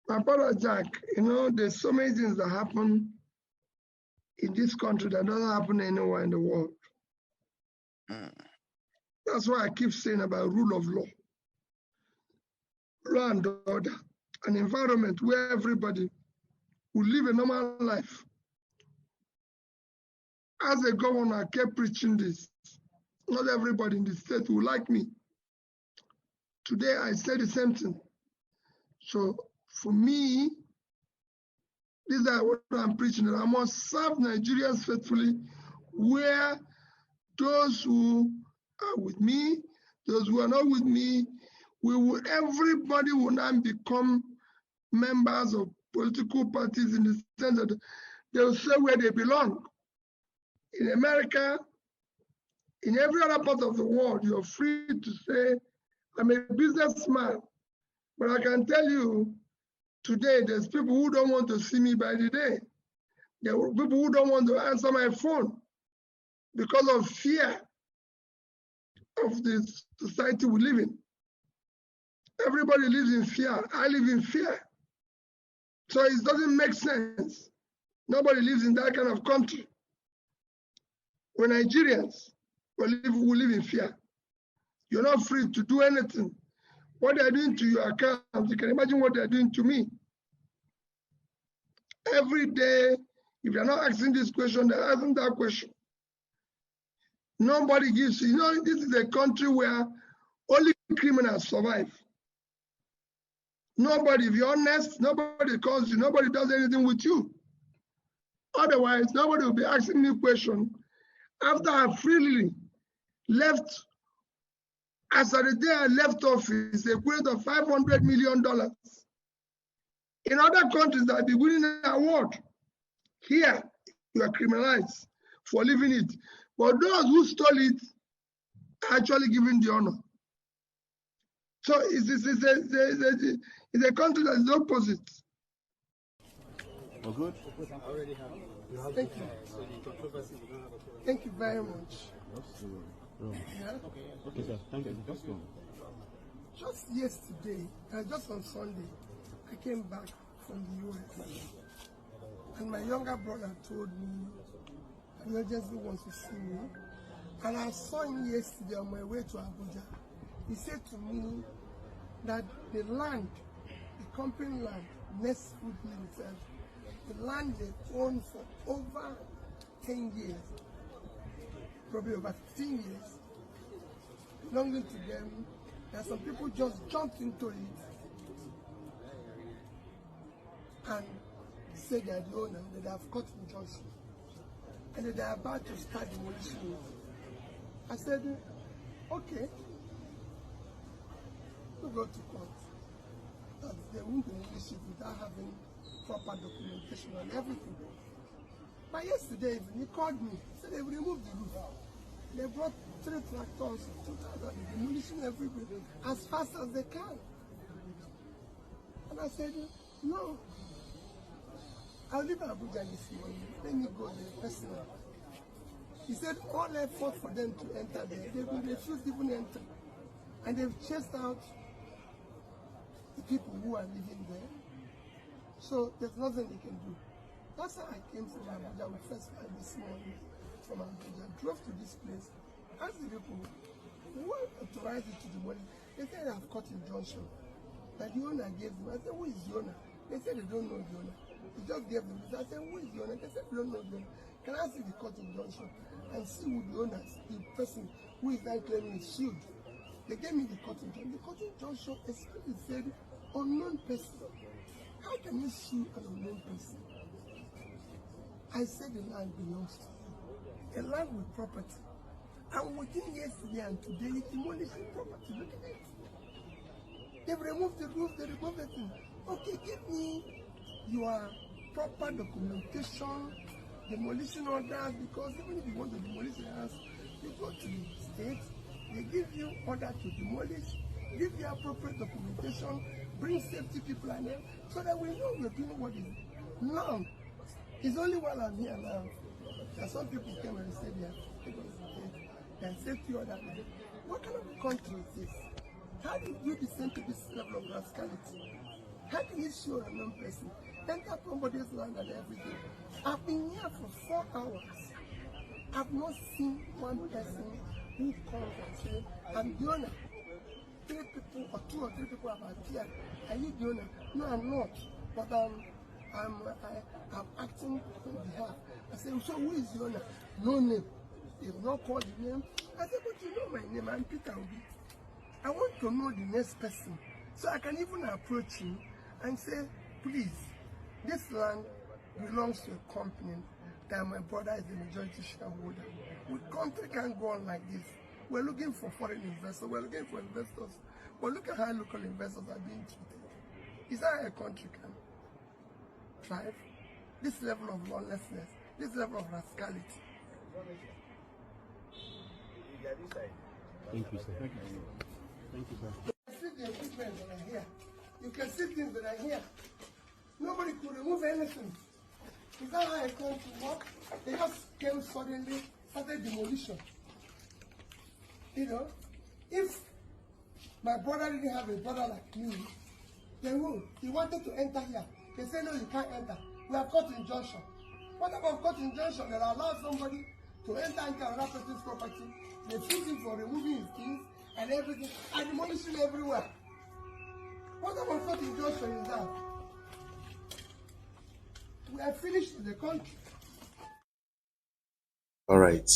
My brother Jack, there's so many things that happen in this country that doesn't happen anywhere in the world. That's why I keep saying about rule of law, law and order, an environment where everybody will live a normal life. As a governor, I kept preaching this. Not everybody in the state will like me. Today, I said the same thing. So for me, this is what I'm preaching, that I must serve Nigerians faithfully, where those who are with me, those who are not with me, everybody will now become members of political parties in the sense that they will say where they belong. In America, in every other part of the world, you're free to say, I'm a businessman. But I can tell you, today, there's people who don't want to see me by the day. There are people who don't want to answer my phone because of fear of the society we live in. Everybody lives in fear. I live in fear. So it doesn't make sense. Nobody lives in that kind of country. We're Nigerians. We live in fear. You're not free to do anything. What they're doing to your account, you can imagine what they're doing to me. Every day, if you're not asking this question, they're asking that question. Nobody gives you. This is a country where only criminals survive. Nobody, if you're honest, nobody calls you, nobody does anything with you. Otherwise, nobody will be asking me questions after I freely left. As of the day I left office, equivalent of $500 million. In other countries, they'll be winning an award. Here, you are criminalized for leaving it. But those who stole it are actually given the honor. So it's a country that is the opposite. Well, good. Thank you. Thank you very much. Yeah? Okay, sir. Thank you. Just yesterday, just on Sunday, I came back from the US. And my younger brother told me an agency wants to see me. And I saw him yesterday on my way to Abuja. He said to me that the land, the company land, Nest Food Limited, the land they own for over 10 years, probably over 15 years, belonging to them, that some people just jumped into it and say they are the owner, that they have cut injunction, and that they are about to start demolishing it. I said, okay, we'll go to court. That they won't demolish it without having proper documentation and everything. But yesterday evening, he called me, said they removed the roof. They brought 3 tractors, 2,000, demolishing everything as fast as they can. And I said, no, I'll leave Abuja this morning. Let me go there personally. He said all effort for them to enter there, they will refuse to even enter. And they've chased out the people who are living there. So there's nothing they can do. That's how I came from Abuja with first flight this morning from Abuja. Drove to this place, asked the people who authorized it to demolish. They said they have cut injunction that the owner gave them. I said, who is the owner? They said they don't know the owner. He just gave them this. I said, who is the owner? They said they don't know the owner. Can I see the cut injunction and see who the owner is, the person who is now claiming is sued? They gave me the cut injunction. The cut injunction explicitly said unknown person. How can you sue an unknown person? I said the land belongs to you. A land with property. And within yesterday and today, it's demolishing property. Look at it. They've removed the roof, they removed the thing. Okay, give me your proper documentation, demolition orders, because even if you want to demolish the house, you go to the state, they give you order to demolish, give you appropriate documentation, bring safety people and them, so that we know we're doing what is now. It's only while I'm here now that some people came and said they are safety order. What kind of country is this? How did you descend to this level of rascality? How do you show a known person? Enter somebody's land and everything. I've been here for 4 hours. I've not seen one person who comes and says, I'm the owner. 3 people or 2 or 3 people have appeared. Are you the owner? No, I'm not. But I'm acting on behalf. I said, so who is the owner? No name. They will not call the name. I said, but you know my name. I'm Peter Obi. I want to know the next person. So I can even approach him and say, please, this land belongs to a company that my brother is the majority shareholder. The country can't go on like this. We're looking for foreign investors. We're looking for investors. But look at how local investors are being treated. Is that how a country can thrive? This level of lawlessness, this level of rascality. Thank you, sir. Thank you, sir. You can see the equipment that are here. You can see things that are here. Nobody could remove anything. Is that how a country works? They just came suddenly, started demolition. You know, if my brother didn't have a brother like me, then who? He wanted to enter here. They say, no, you can't enter. We have got injunction. What about court injunction that allows somebody to enter into another person's property? They shoot him for removing his keys and everything, and demolishing everywhere. What about court injunction is that? We are finished with the country. All right.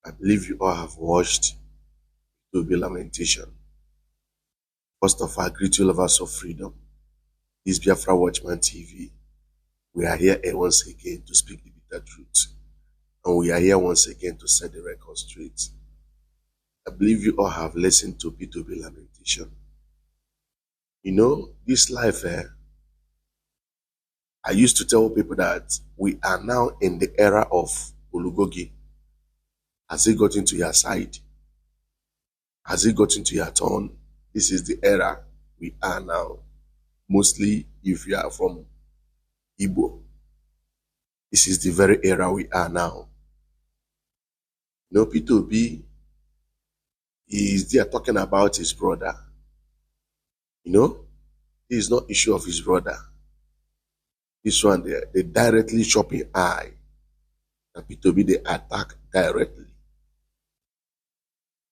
I believe you all have watched the lamentation. First of all, greet you lovers of freedom. This is Biafra Watchman TV. We are here once again to speak the bitter truth. And we are here once again to set the record straight. I believe you all have listened to P2B lamentation. You know, this life, I used to tell people that we are now in the era of Ulugogi. Has it got into your side? Has it got into your turn? This is the era we are now. Mostly if you are from Igbo. This is the very era we are now. You know, P2B is there talking about his brother. You know, this is not issue of his brother. This one, they directly chopping eye. And P2B, they attack directly.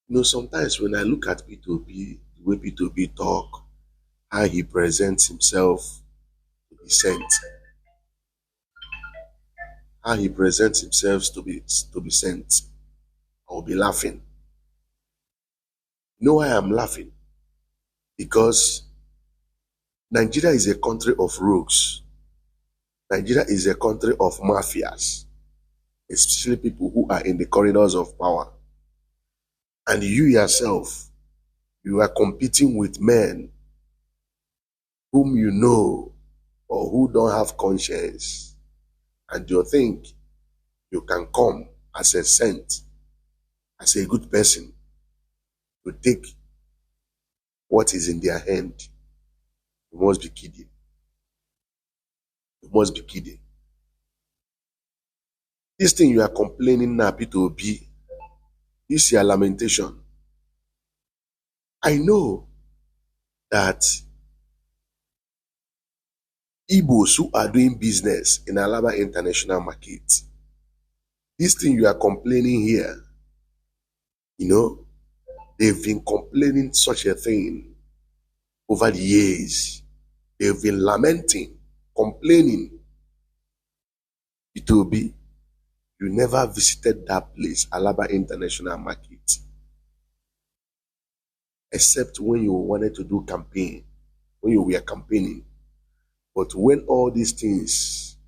You know, sometimes when I look at P2B, the way P2B talk, how he presents himself to be sent, how he presents himself to be sent, I'll be laughing. You know why I'm laughing? Because Nigeria is a country of rogues. Nigeria is a country of mafias, especially people who are in the corridors of power. And you yourself, you are competing with men whom you know or who don't have conscience. And you think you can come as a saint, as a good person, to take what is in their hand. You must be kidding. You must be kidding. This thing you are complaining now, P2B, this is your lamentation. I know that Igbos who are doing business in Alaba International Market, this thing you are complaining here, you know, they've been complaining such a thing over the years. They've been lamenting, complaining. P2B, you never visited that place, Alaba International Market, except when you wanted to do campaign, when you were campaigning. But when all these things,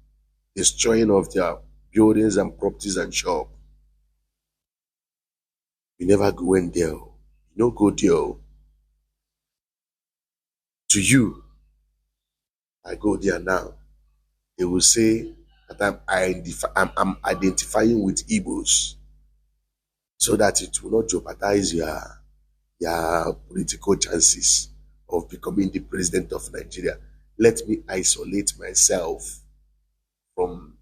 destroying of their buildings and properties and shop, you never go in there. You don't go there. To you, I go there now. They will say that I'm identifying with Igbos, so that it will not jeopardize your political chances of becoming the president of Nigeria. Let me isolate myself from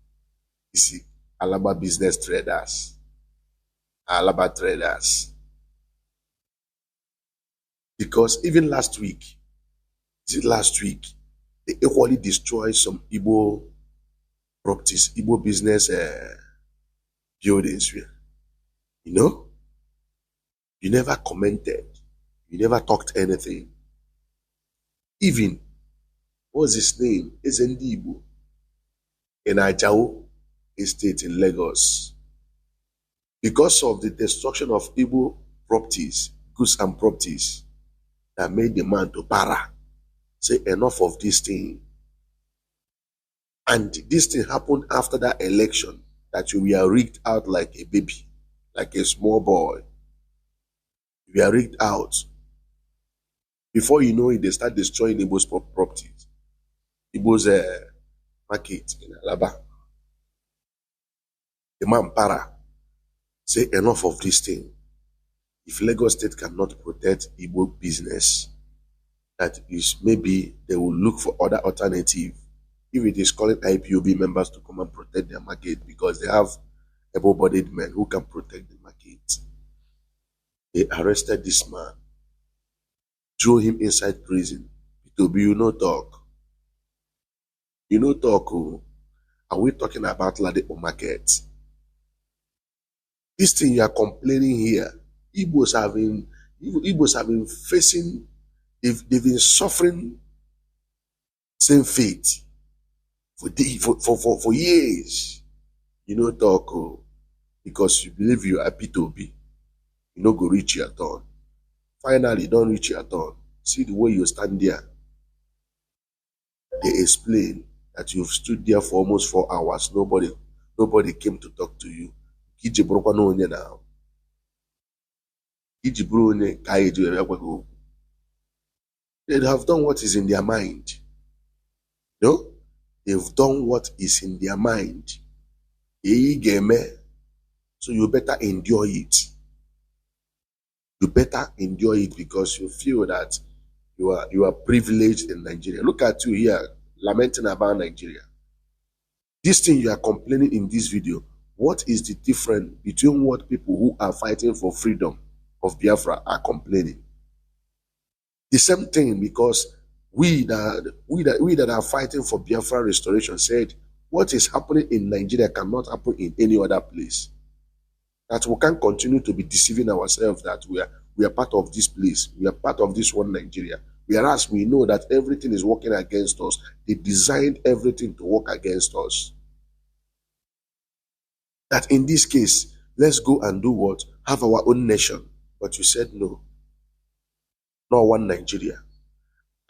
Alaba business traders, Alaba traders. Because even last week, Is it last week? They equally destroyed some Igbo properties, Igbo business buildings. You know, you never commented, you never talked anything. Even, what's his name? Ezendi Igbo in Ajao Estate in Lagos. Because of the destruction of Igbo properties, goods and properties, that made the man to para. Say enough of this thing. And this thing happened after that election that you were rigged out like a baby, like a small boy. You were rigged out. Before you know it, they start destroying Igbo's properties. Igbo's market in Alaba. The man para. Say enough of this thing. If Lagos State cannot protect Igbo business, that is, maybe they will look for other alternative. If it is calling IPOB members to come and protect their market because they have able-bodied men who can protect the market. They arrested this man, threw him inside prison. To be, you know, talk. You know, talk. Oh. Are we talking about Ladepo market? This thing you are complaining here, Igbos have been facing, they've been suffering same fate for years. You know, talk. Oh. Because you believe you are P2B, you know, go reach your turn. Finally, don't reach your turn. See the way you stand there. They explain that you've stood there for almost 4 hours. Nobody came to talk to you. Now. They have done what is in their mind. No? They've done what is in their mind. So you better endure it. You better endure it because you feel that you are privileged in Nigeria. Look at you here lamenting about Nigeria. This thing you are complaining in this video, what is the difference between what people who are fighting for freedom of Biafra are complaining? The same thing, because we that are fighting for Biafra restoration said what is happening in Nigeria cannot happen in any other place. That we can't continue to be deceiving ourselves that we are part of this place. We are part of this one Nigeria. Whereas we know that everything is working against us. They designed everything to work against us. That in this case, let's go and do what? Have our own nation. But you said no. Not one Nigeria.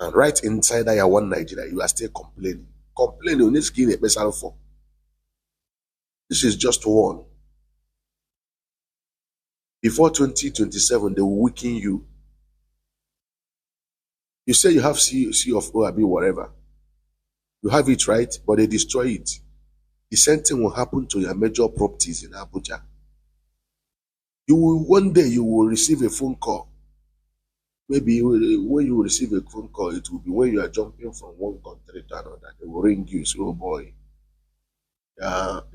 And right inside that one Nigeria, you are still complaining. Complaining, this is just one. Before 2027, they will weaken you. You say you have C of OAB, whatever. You have it, right? But they destroy it. The same thing will happen to your major properties in Abuja. One day you will receive a phone call. Maybe when you receive a phone call, it will be when you are jumping from one country to another. They will ring you, say, oh boy, there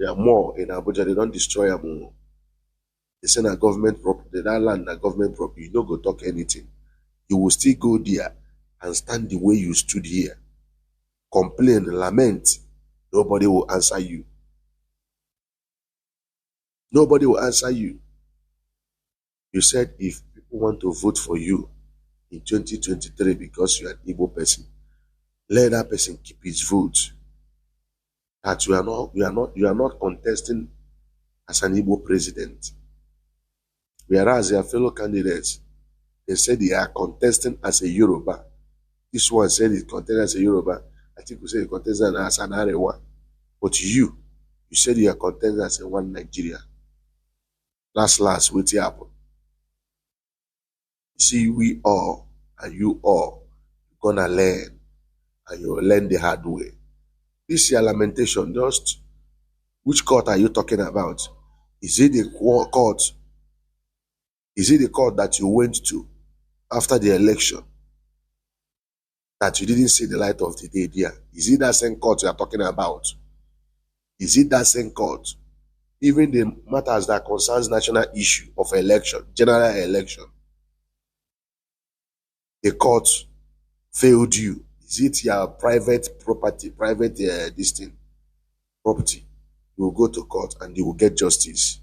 are more in Abuja. They don't destroy them. They send a government property, that land, a government property. You don't go talk anything. You will still go there and stand the way you stood here. Complain, lament. Nobody will answer you. Nobody will answer you. You said if people want to vote for you in 2023 because you are an Igbo person, let that person keep his vote. That you are not contesting as an Igbo president. Whereas their fellow candidates, they said they are contesting as a Yoruba. This one said he's contesting as a Yoruba. I think we say he's contesting as an Arewa. But you said you are contesting as a one Nigeria. Last, what's happened? See, we all and you all gonna learn, and you'll learn the hard way. This is your lamentation. Just which court are you talking about? Is it the court? Is it the court that you went to after the election that you didn't see the light of the day there? Is it that same court you are talking about? Is it that same court? Even the matters that concerns national issue of election, general election, the court failed you Is it your private property, private this thing, property? You will go to court and you will get justice.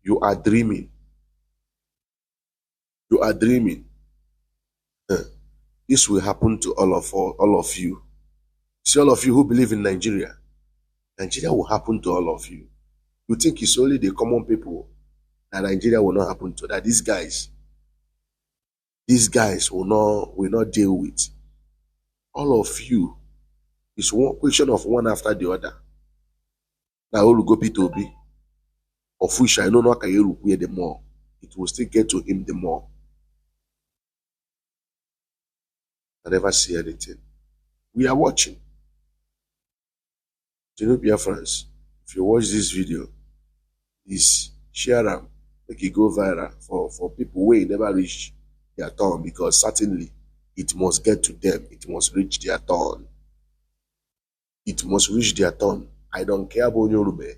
You are dreaming. You are dreaming. This will happen to all of you. See, all of you who believe in Nigeria, Nigeria will happen to all of you. You think it's only the common people that Nigeria will not happen to, that these guys will not deal with. All of you. It's one question of one after the other. Now all go P2B. Of which I know not can you the more. It will still get to him the more. I never see anything. We are watching. Dear friends, if you watch this video, please share them, make it go viral for people who never reach their turn, because certainly it must get to them. It must reach their turn. It must reach their turn. I don't care about Yoruba.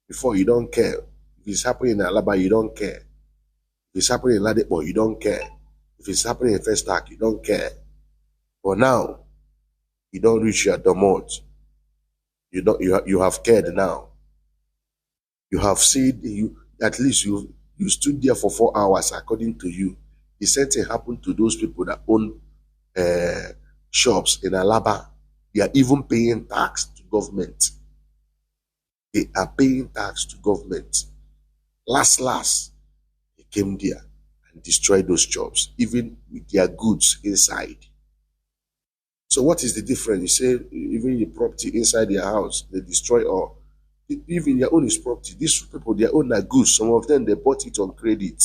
Before, you don't care. If it's happening in Alaba, you don't care. If it's happening in Ladepo, you don't care. If it's happening in Festac, you don't care. But now, you don't reach your domot. You have cared now. You have said at least you stood there for 4 hours according to you. The same thing happened to those people that own shops in Alaba. They are even paying tax to government. They are paying tax to government. Last, they came there and destroyed those shops, even with their goods inside. So what is the difference? You say even the property inside their house, they destroy all. Even their own is property. These people, their own are goods. Some of them, they bought it on credit.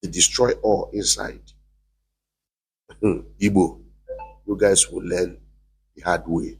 They destroy all inside. Igbo, you guys will learn the hard way.